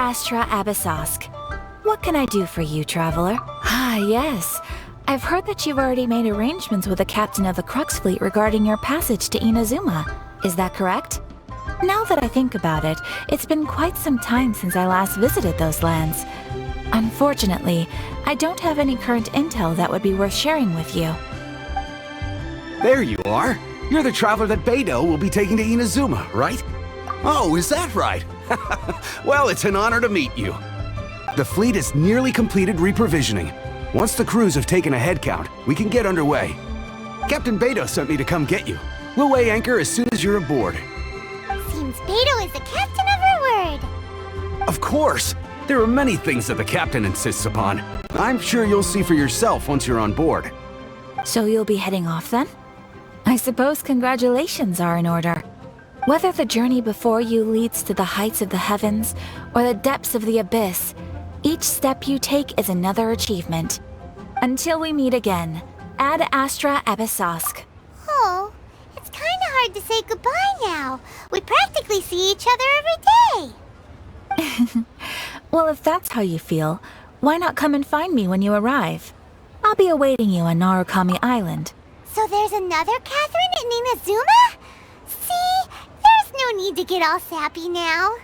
Astra Abyssosk. What can I do for you, traveler? Ah, yes. I've heard that you've already made arrangements with the captain of the Crux fleet regarding your passage to Inazuma. Is that correct? Now that I think about it, it's been quite some time since I last visited those lands. Unfortunately, I don't have any current intel that would be worth sharing with you. There you are. You're the traveler that Beidou will be taking to Inazuma, right? Oh, is that right? Well, it's an honor to meet you. The fleet is nearly completed reprovisioning. Once the crews have taken a head count, we can get underway. Captain Beidou sent me to come get you. We'll weigh anchor as soon as you're aboard. Seems Beidou is the captain of her word. Of course! There are many things that the captain insists upon. I'm sure you'll see for yourself once you're on board. So you'll be heading off then? I suppose congratulations are in order. Whether the journey before you leads to the heights of the heavens or the depths of the abyss, each step you take is another achievement. Until we meet again, Ad Astra Abyssosk. Oh, it's kinda hard to say goodbye now. We practically see each other every day. Well, if that's how you feel, why not come and find me when you arrive? I'll be awaiting you on Narukami Island. So there's another Catherine in Inazuma? See, there's no need to get all sappy now.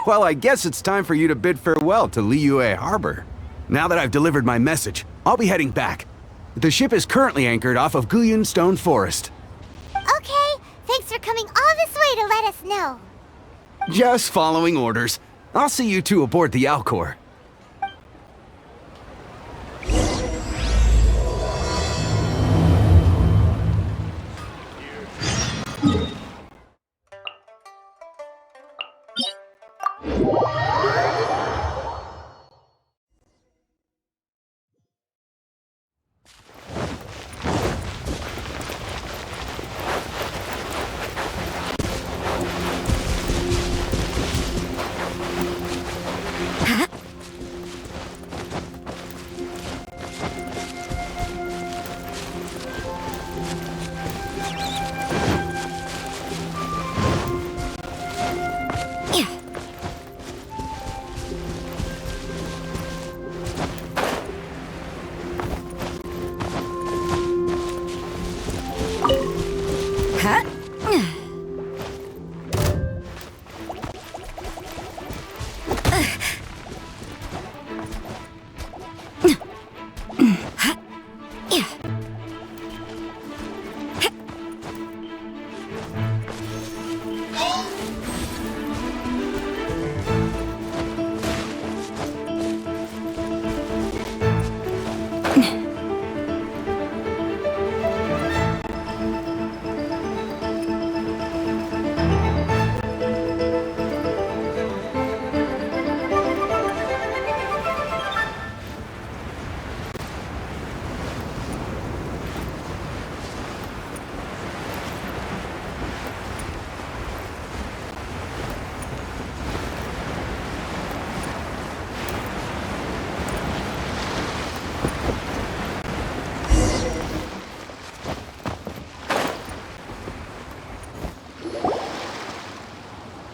Well, I guess it's time for you to bid farewell to Liyue Harbor. Now that I've delivered my message, I'll be heading back. The ship is currently anchored off of Guyun Stone Forest. Okay, thanks for coming all this way to let us know. Just following orders. I'll see you two aboard the Alcor.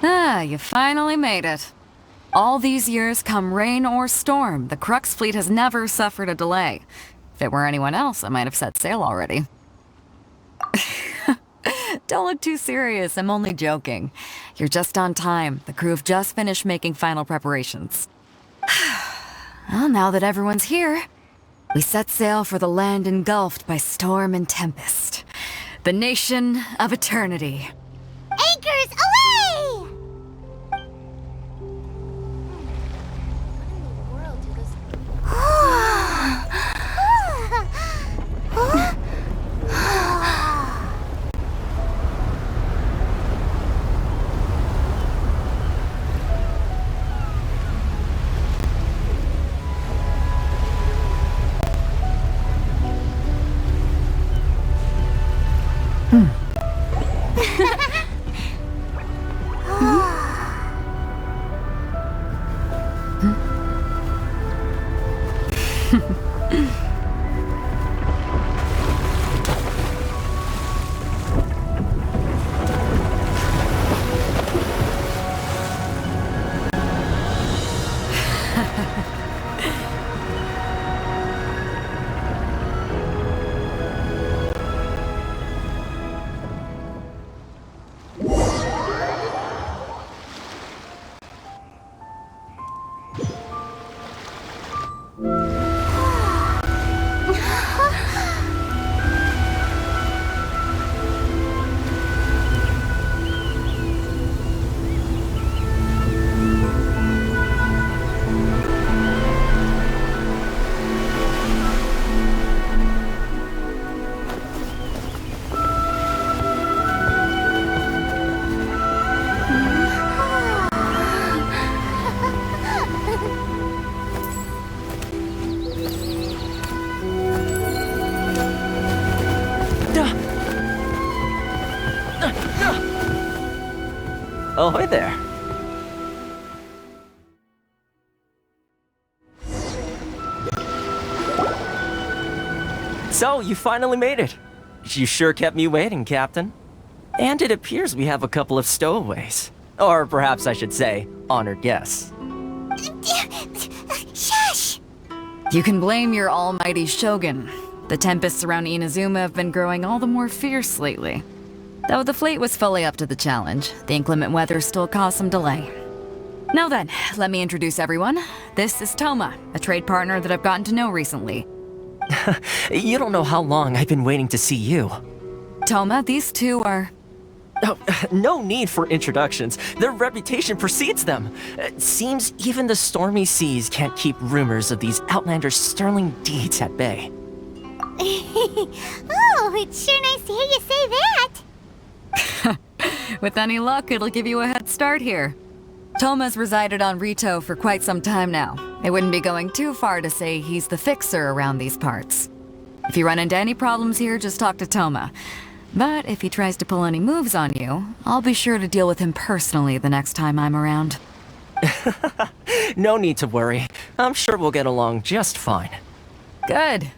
Ah, you finally made it. All these years, come rain or storm, the Crux fleet has never suffered a delay. If it were anyone else, I might have set sail already. Don't look too serious, I'm only joking. You're just on time. The crew have just finished making final preparations. Well, now that everyone's here, we set sail for the land engulfed by storm and tempest. The nation of eternity. Anchors away! Ahoy there. So, you finally made it. You sure kept me waiting, Captain. And it appears we have a couple of stowaways. Or perhaps I should say, honored guests. Shush! You can blame your almighty shogun. The tempests around Inazuma have been growing all the more fierce lately. Though the fleet was fully up to the challenge, the inclement weather still caused some delay. Now then, let me introduce everyone. This is Toma, a trade partner that I've gotten to know recently. You don't know how long I've been waiting to see you. Toma, these two are... Oh, no need for introductions. Their reputation precedes them. It seems even the stormy seas can't keep rumors of these Outlanders' sterling deeds at bay. Oh, it's sure nice to hear you say that. With any luck, it'll give you a head start here. Toma's resided on Rito for quite some time now. It wouldn't be going too far to say he's the fixer around these parts. If you run into any problems here, just talk to Toma. But if he tries to pull any moves on you, I'll be sure to deal with him personally the next time I'm around. No need to worry. I'm sure we'll get along just fine. Good.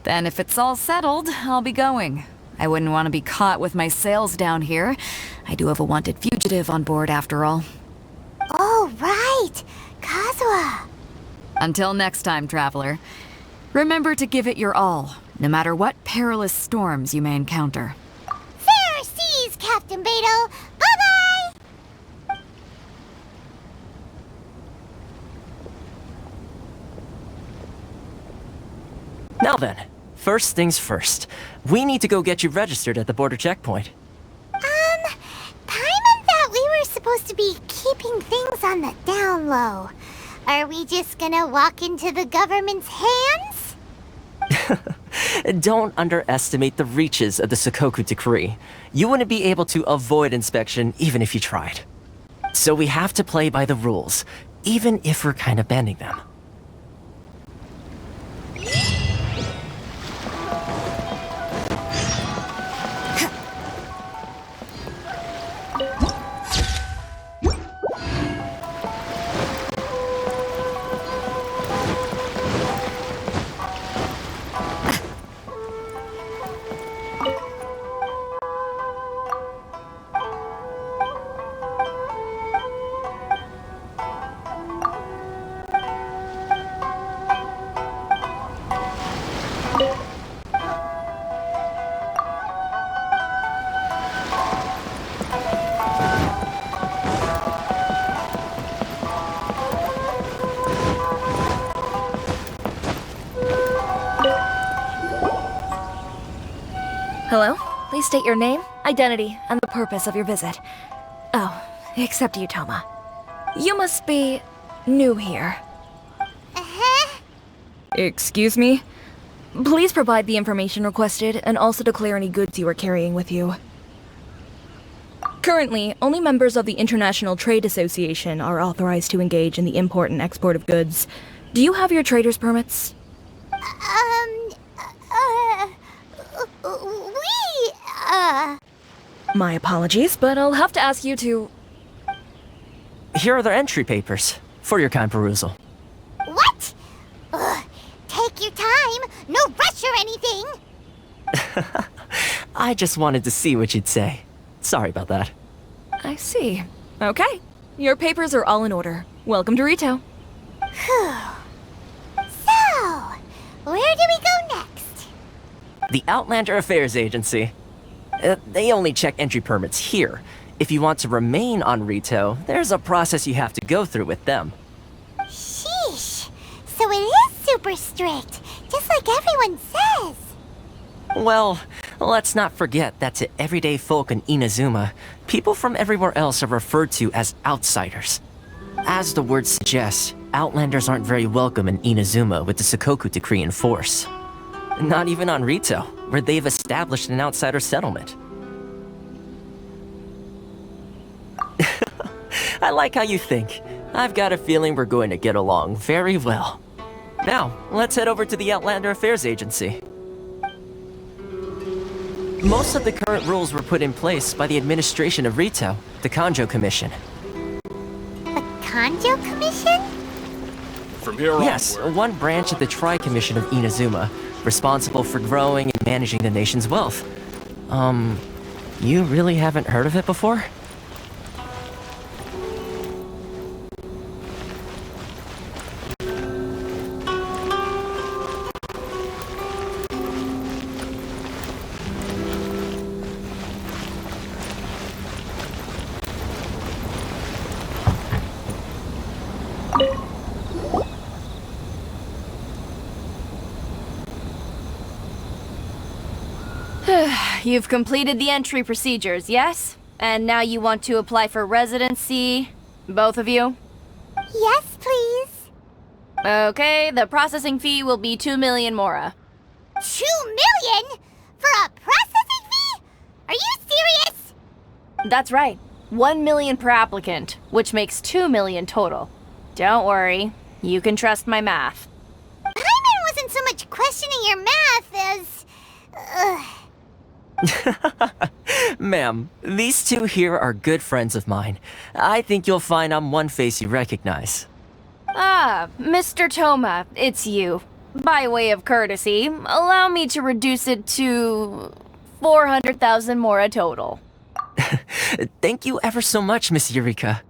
Then if it's all settled, I'll be going. I wouldn't want to be caught with my sails down here. I do have a wanted fugitive on board after all. Oh, right! Kazuha! Until next time, traveler. Remember to give it your all, no matter what perilous storms you may encounter. Fair seas, Captain Beidou! Bye-bye! Now then, first things first. We need to go get you registered at the border checkpoint. Paimon thought we were supposed to be keeping things on the down low. Are we just gonna walk into the government's hands? Don't underestimate the reaches of the Sakoku Decree. You wouldn't be able to avoid inspection even if you tried. So we have to play by the rules, even if we're kind of bending them. Hello? Please state your name, identity, and the purpose of your visit. Oh, except you, Toma. You must be new here. Uh-huh. Excuse me? Please provide the information requested and also declare any goods you are carrying with you. Currently, only members of the International Trade Association are authorized to engage in the import and export of goods. Do you have your trader's permits? My apologies, but I'll have to ask you to... Here are the entry papers, for your kind perusal. What? Ugh, take your time. No rush or anything. I just wanted to see what you'd say. Sorry about that. I see. Okay. Your papers are all in order. Welcome to Rito. Whew. So, where do we go next? The Outlander Affairs Agency. They only check entry permits here. If you want to remain on Rito, there's a process you have to go through with them. Sheesh. So it is super strict, just like everyone says. Well, let's not forget that to everyday folk in Inazuma, people from everywhere else are referred to as outsiders. As the word suggests, Outlanders aren't very welcome in Inazuma with the Sakoku Decree in force. Not even on Rito, where they've established an outsider settlement. I like how you think. I've got a feeling we're going to get along very well. Now, let's head over to the Outlander Affairs Agency. Most of the current rules were put in place by the administration of Rito, the Kanjo Commission. The Kanjo Commission? From here on, Yes, one branch of the Tri-Commission of Inazuma, responsible for growing and managing the nation's wealth. You really haven't heard of it before? You've completed the entry procedures, yes? And now you want to apply for residency? Both of you? Yes, please. Okay, the processing fee will be 2 million mora. 2 million? For a processing fee? Are you serious? That's right. 1 million per applicant, which makes 2 million total. Don't worry, you can trust my math. Paimon wasn't so much questioning your math as... Ma'am, these two here are good friends of mine. I think you'll find I'm one face you recognize. Ah, Mr. Toma, it's you. By way of courtesy, allow me to reduce it to 400,000 mora total. Thank you ever so much, Miss Eureka.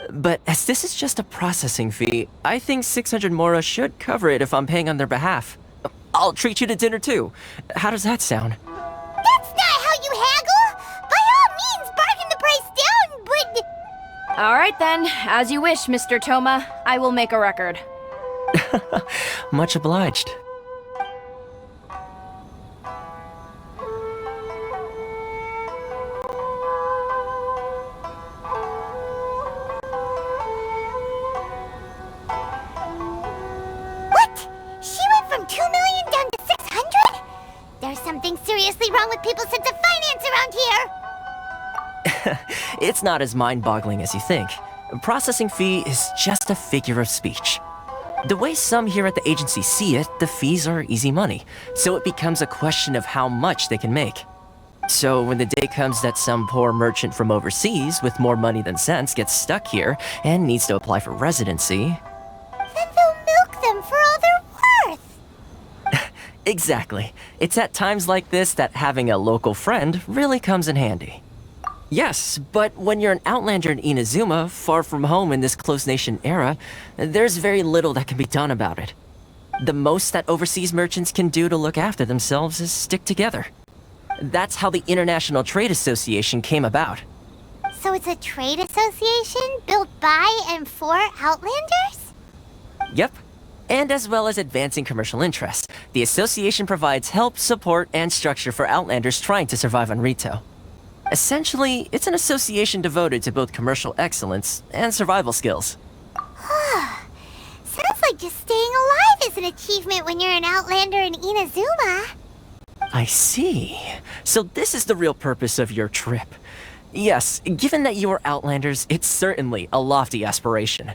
But as this is just a processing fee, I think 600 mora should cover it if I'm paying on their behalf. I'll treat you to dinner too. How does that sound? That's not how you haggle! By all means, bargain the price down, but... Alright then, as you wish, Mr. Toma. I will make a record. Much obliged. What? She went from 2 million down to 600? There's something seriously wrong with people's sense of finance around here! It's not as mind-boggling as you think. A processing fee is just a figure of speech. The way some here at the agency see it, the fees are easy money, so it becomes a question of how much they can make. So when the day comes that some poor merchant from overseas with more money than sense gets stuck here and needs to apply for residency... Then they'll milk them for all they're worth! Exactly. It's at times like this that having a local friend really comes in handy. Yes, but when you're an outlander in Inazuma, far from home in this closed nation era, there's very little that can be done about it. The most that overseas merchants can do to look after themselves is stick together. That's how the International Trade Association came about. So it's a trade association built by and for Outlanders? Yep. And as well as advancing commercial interests, the association provides help, support, and structure for Outlanders trying to survive on Rito. Essentially, it's an association devoted to both commercial excellence and survival skills. Sounds like just staying alive is an achievement when you're an Outlander in Inazuma. I see. So this is the real purpose of your trip. Yes, given that you are Outlanders, it's certainly a lofty aspiration.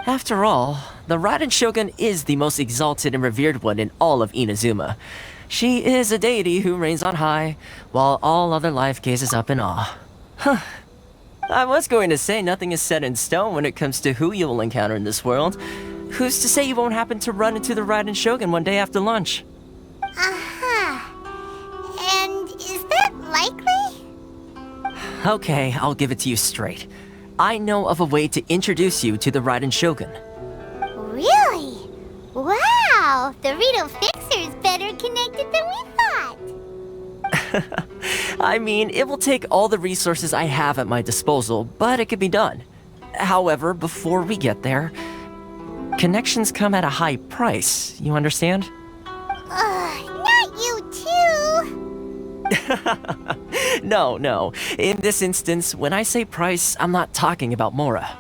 After all, the Raiden Shogun is the most exalted and revered one in all of Inazuma. She is a deity who reigns on high, while all other life gazes up in awe. Huh. I was going to say nothing is set in stone when it comes to who you will encounter in this world. Who's to say you won't happen to run into the Raiden Shogun one day after lunch? Uh-huh. And is that likely? Okay, I'll give it to you straight. I know of a way to introduce you to the Raiden Shogun. Really? Wow! The Rito Fixer's better connected than we thought! I mean, it will take all the resources I have at my disposal, but it can be done. However, before we get there, connections come at a high price, you understand? Not you too! No. In this instance, when I say price, I'm not talking about Mora.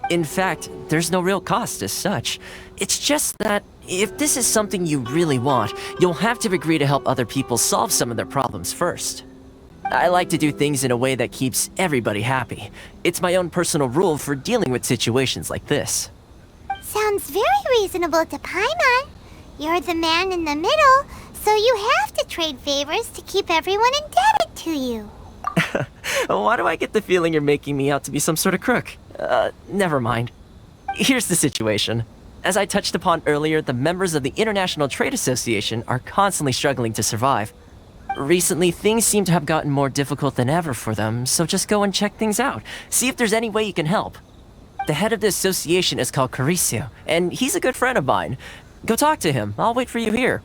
In fact, there's no real cost as such. It's just that if this is something you really want, you'll have to agree to help other people solve some of their problems first. I like to do things in a way that keeps everybody happy. It's my own personal rule for dealing with situations like this. Sounds very reasonable to Paimon. You're the man in the middle, So you have to trade favors to keep everyone indebted to you. Why do I get the feeling you're making me out to be some sort of crook? Never mind. Here's the situation. As I touched upon earlier, the members of the International Trade Association are constantly struggling to survive. Recently, things seem to have gotten more difficult than ever for them, so just go and check things out. See if there's any way you can help. The head of the association is called Caricio, and he's a good friend of mine. Go talk to him. I'll wait for you here.